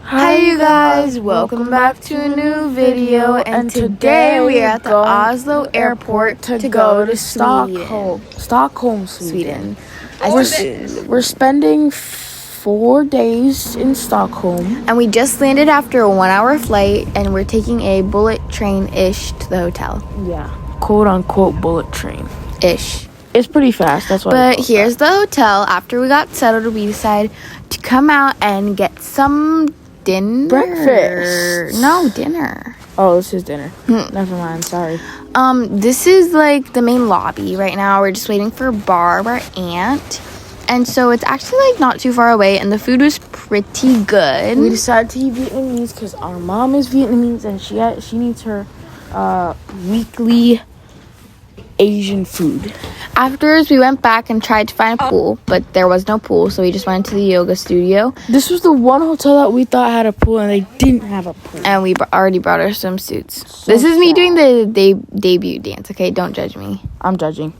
Hi you guys, welcome back to a new video, and today we are at the Oslo airport to go to Stockholm, Sweden. We're spending 4 days in Stockholm, and we just landed after a 1-hour flight, and we're taking a bullet train-ish to the hotel. Yeah, quote-unquote bullet train-ish. It's pretty fast, that's why. But here's the hotel. After we got settled, we decided to come out and get some breakfast. No, dinner. Oh, this is dinner. Never mind, sorry. This is like the main lobby right now. We're just waiting for Barb, our aunt. And so it's actually like not too far away, and the food was pretty good. We decided to eat Vietnamese because our mom is Vietnamese and she needs her weekly Asian food. Afterwards, we went back and tried to find a pool, but there was no pool, so we just went to the yoga studio. This was the one hotel that we thought had a pool, and they didn't have a pool. And we already brought our swimsuits. This is me doing the debut dance, okay? Don't judge me. I'm judging.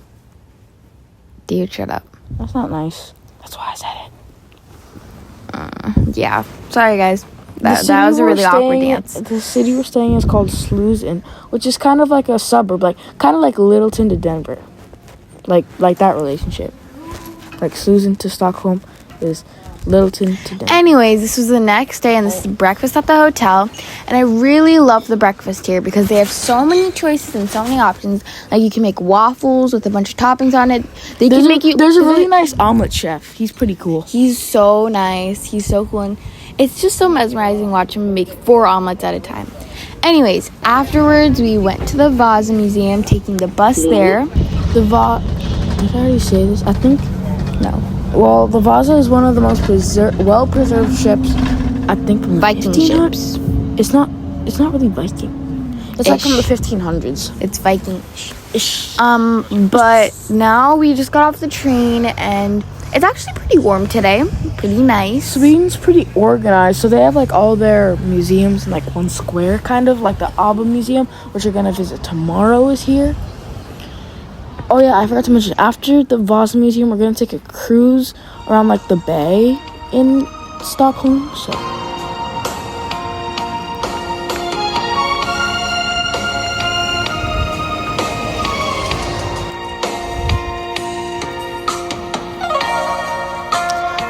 Dude, shut up. That's not nice. That's why I said it. Yeah. Sorry, guys. That was a really awkward dance. The city we're staying in is called Slusen, which is kind of like a suburb, kind of like Littleton to Denver. Like that relationship. Like Slusen to Stockholm is Littleton to Denver. Anyways, this was the next day, and this is breakfast at the hotel. And I really love the breakfast here because they have so many choices and so many options. Like, you can make waffles with a bunch of toppings on it. There's a really nice omelet chef. He's pretty cool. He's so nice. He's so cool. And it's just so mesmerizing watching him make 4 omelets at a time. Anyways, afterwards, we went to the Vasa Museum, taking the bus there. Did I already say this? I think. No. Well, the Vasa is one of the most well-preserved ships, I think, from the Viking 1500s. ships. It's not really Viking. It's like from the 1500s. It's Viking-ish. But now we just got off the train, and it's actually pretty warm today. Pretty nice. Sweden's pretty organized, so they have like all their museums in like one square, kind of like the ABBA Museum, which we're gonna visit tomorrow, is here. Oh yeah, I forgot to mention, after the Vasa Museum, we're gonna take a cruise around like the bay in Stockholm.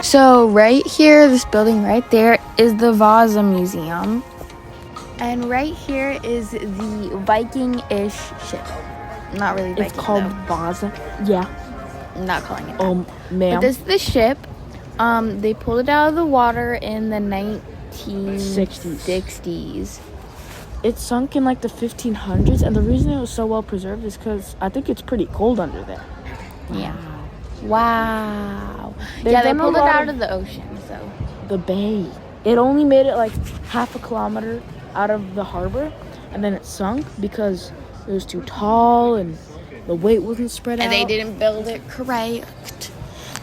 So right here, this building right there is the Vasa Museum. And right here is the Viking-ish ship. Not really Viking, it's called Vasa. Yeah. I'm not calling it ma'am. But this is the ship. They pulled it out of the water in the 1960s. It sunk in like the 1500s, and the reason it was so well preserved is because I think it's pretty cold under there. Yeah. Wow. They pulled it out of the ocean, so. The bay. It only made it like half a kilometer out of the harbor, and then it sunk because it was too tall and the weight wasn't spread out. And they didn't build it correct.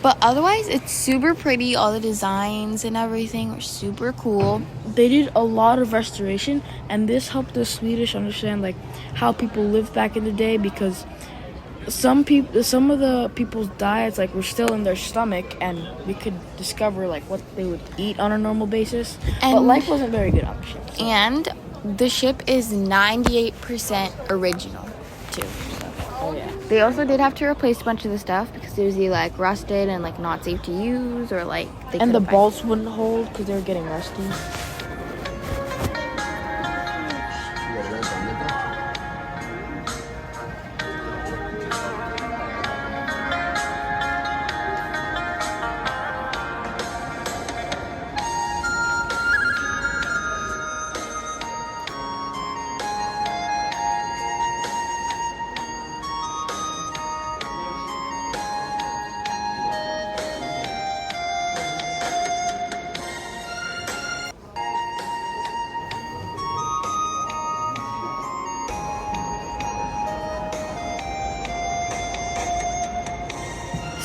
But otherwise, it's super pretty. All the designs and everything are super cool. They did a lot of restoration, and this helped the Swedish understand like how people lived back in the day, because some of the people's diets like were still in their stomach, and we could discover like what they would eat on a normal basis. But life wasn't very good on the ship. So. And the ship is 98% original too. Oh yeah. They also did have to replace a bunch of the stuff because it was either like rusted and like not safe to use, or like and the bolts wouldn't hold because they were getting rusty.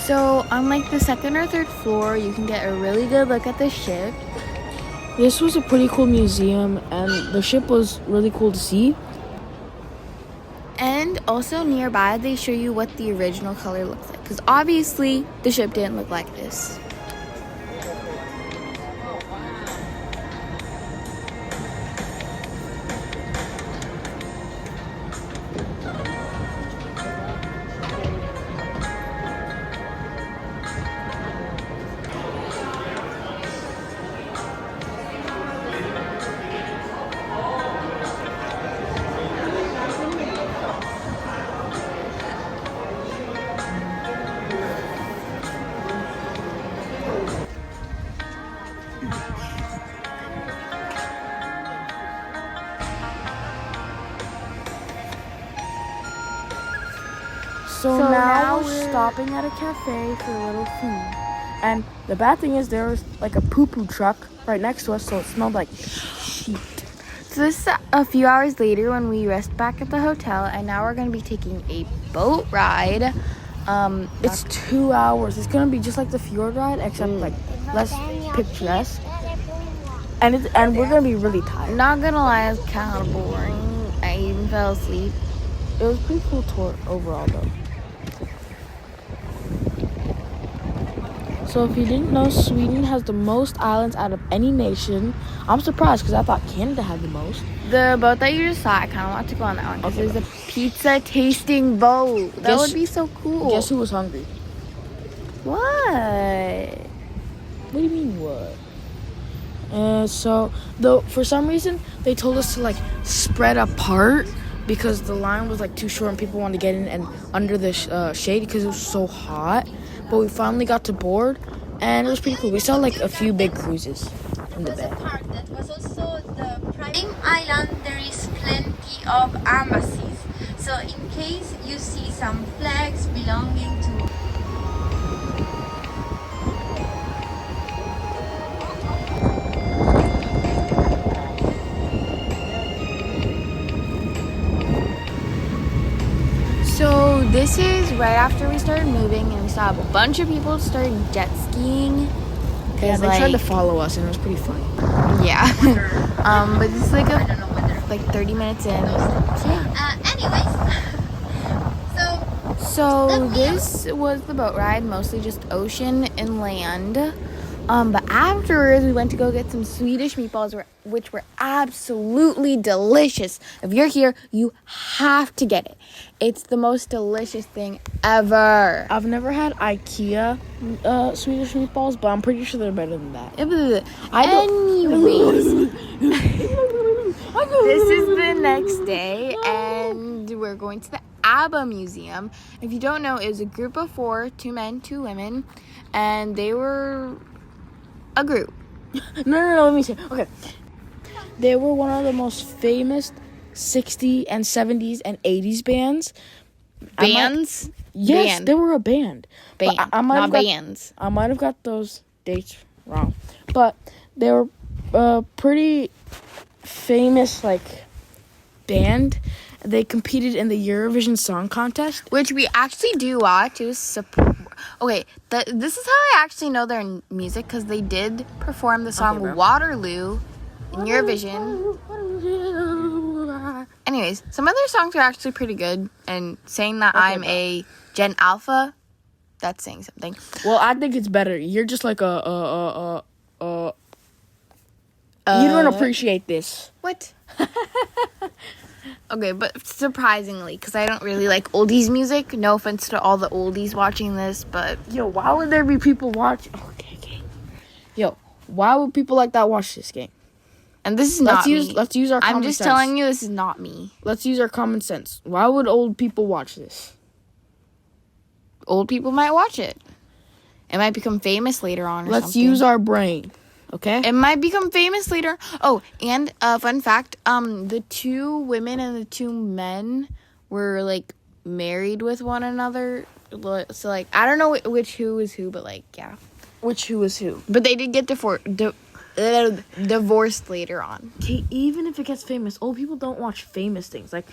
So on like the 2nd or 3rd floor, you can get a really good look at the ship. This was a pretty cool museum, and the ship was really cool to see. And also nearby, they show you what the original color looks like. Because obviously, the ship didn't look like this. So now we're stopping at a cafe for a little food. And the bad thing is there was like a poo-poo truck right next to us, so it smelled like shit. So this is a few hours later when we rest back at the hotel, and now we're going to be taking a boat ride. It's 2 hours. It's going to be just like the fjord ride, except like less picturesque. And we're going to be really tired. Not going to lie, it's kind of boring. I even fell asleep. It was a pretty cool tour overall, though. So if you didn't know, Sweden has the most islands out of any nation. I'm surprised because I thought Canada had the most. The boat that you just saw, I kind of want to go on that one because it's a pizza tasting boat. That would be so cool. Guess who was hungry? What? What do you mean what? For some reason, they told us to like spread apart because the line was like too short and people wanted to get in and under the shade because it was so hot. But we finally got to board, and it was pretty cool. We saw like a few big cruises in the bay. That was also the prime island. There is plenty of embassies. So in case you see some flags belonging to So this is right after we started moving, and we saw a bunch of people started jet skiing. Yeah, they tried to follow us, and it was pretty funny. Yeah. But this is like 30 minutes in. anyways. So this was the boat ride, mostly just ocean and land. But afterwards, we went to go get some Swedish meatballs, which were absolutely delicious. If you're here, you have to get it. It's the most delicious thing ever. I've never had IKEA Swedish meatballs, but I'm pretty sure they're better than that. Anyways, this is the next day, and we're going to the ABBA Museum. If you don't know, it was a group of 4, 2 men, 2 women, and they were a group. No, let me say. Okay. They were one of the most famous 60s and 70s and 80s bands. Bands? Yes, Band. they were a band. Band, not bands. I might have got those dates wrong. But they were a pretty famous, like, band. They competed in the Eurovision Song Contest. Which we actually do watch. It was okay, this is how I actually know their music, because they did perform the song Waterloo in Eurovision. Anyways, some of their songs are actually pretty good, and saying that I'm a Gen Alpha, that's saying something. Well, I think it's better. You're just like you don't appreciate this. What? Okay, but surprisingly, because I don't really like oldies music. No offense to all the oldies watching this, but yo, why would there be people watch? Okay. Yo, why would people like that watch this game? And this is not me. Let's use our common sense. I'm just telling you, this is not me. Let's use our common sense. Why would old people watch this? Old people might watch it. It might become famous later on or Let's something. use our brain. Okay? It might become famous later. Oh, and fun fact, the 2 women and the 2 men were, like, married with one another. So, like, I don't know which who is who, but, like, yeah. Which who is who? But they did get divorced later on. Okay, even if it gets famous, old people don't watch famous things. Like,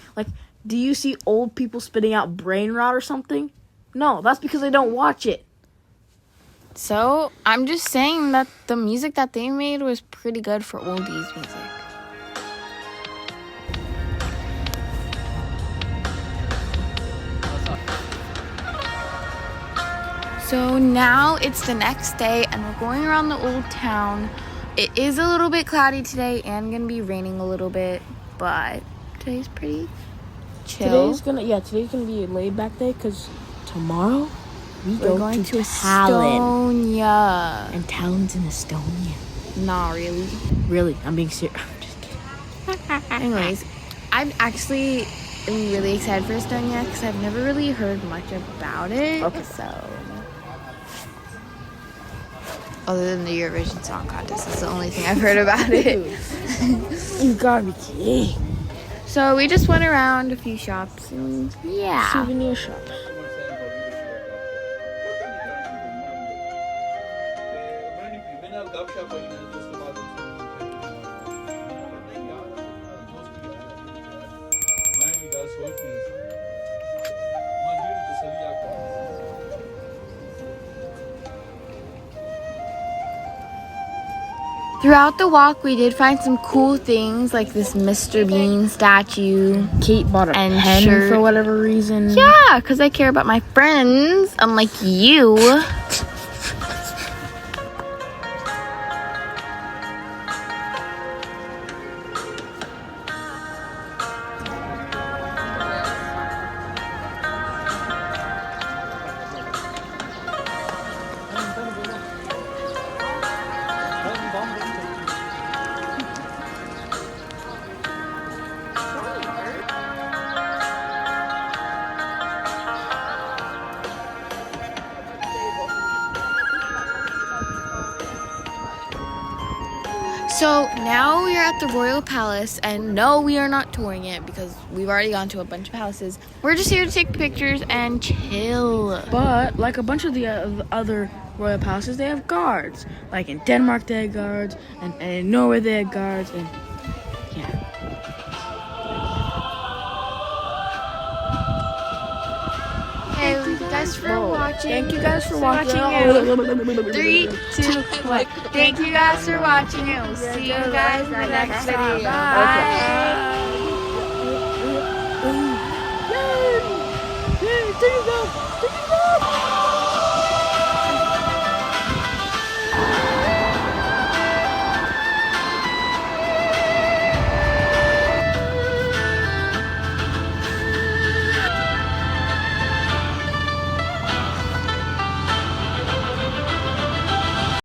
do you see old people spitting out brain rot or something? No, that's because they don't watch it. So, I'm just saying that the music that they made was pretty good for oldies music. So now it's the next day, and we're going around the old town. It is a little bit cloudy today and gonna be raining a little bit, but today's pretty chill. Today's gonna be a laid back day because tomorrow we're going to Tallinn. Estonia. And Tallinn's in Estonia. Not really. Really, I'm being serious. I'm just kidding. Anyways, I'm actually really excited for Estonia because I've never really heard much about it. Okay. So, other than the Eurovision Song Contest, that's the only thing I've heard about it. You gotta be kidding. So we just went around a few shops and yeah. Souvenir shop. Throughout the walk, we did find some cool things like this Mr. Bean statue. Kate bought a And pen shirt. for whatever reason. Yeah, because I care about my friends, unlike you. So now we are at the Royal Palace, and no, we are not touring it because we've already gone to a bunch of palaces. We're just here to take pictures and chill. But like a bunch of the other royal palaces, they have guards. Like in Denmark, they had guards, and in Norway, they had guards, and yeah. Thank you guys for watching. Thank you guys for watching. 3, 2, 1. Thank you guys for watching, and we'll see you guys in the next video. Bye. There you go.